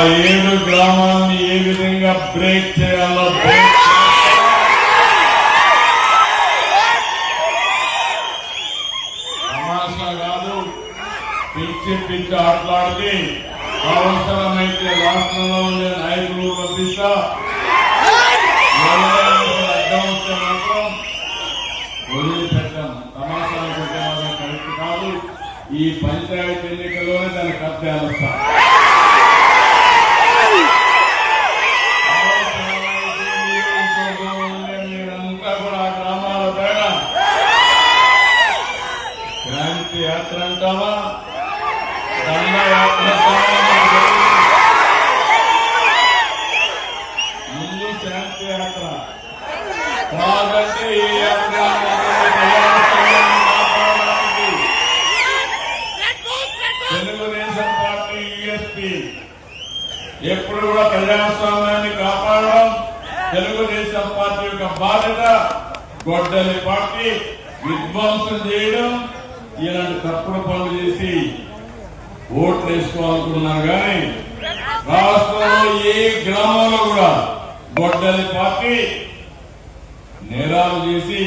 7 గ్రామాలని ఏ విధంగా బ్రేక్ చేయాలో తమాషా కాదు, పిచ్చి పిచ్చి ఆటలాడితే అవసరమైతే రాష్ట్రంలో ఉండే నాయకులు పంపిస్తా. అడ్డం వస్తే మాత్రం వదిలిపెట్టాం. తమాషాలు పెట్టే వాళ్ళకి కరెక్ట్ కాదు. ఈ పంచాయతీ ఎన్నికల్లోనే దాన్ని కబ్జాలుస్తా. మీరంతా కూడా ఆ గ్రామాల పైన శాంతి యాత్ర అంటావా, దండయాత్ర అంటావా? ముందు శాంతి యాత్ర కాదంటే ఈ యాత్ర తెలుగుదేశం పార్టీ యూఎస్పీ ఎప్పుడు కూడా ప్రజాస్వామ్యాన్ని కాపాడడం తెలుగుదేశం పార్టీ యొక్క బాధ్యత. గొడ్డలి పార్టీ విధ్వంసం చేయడం, ఇలాంటి తప్పుడు పనులు చేసి ఓట్లు వేసుకోవాలనుకున్నారు. కానీ రాష్ట్రంలో ఏ గ్రామంలో కూడా గొడ్డలి పార్టీ నేరాలు చేసి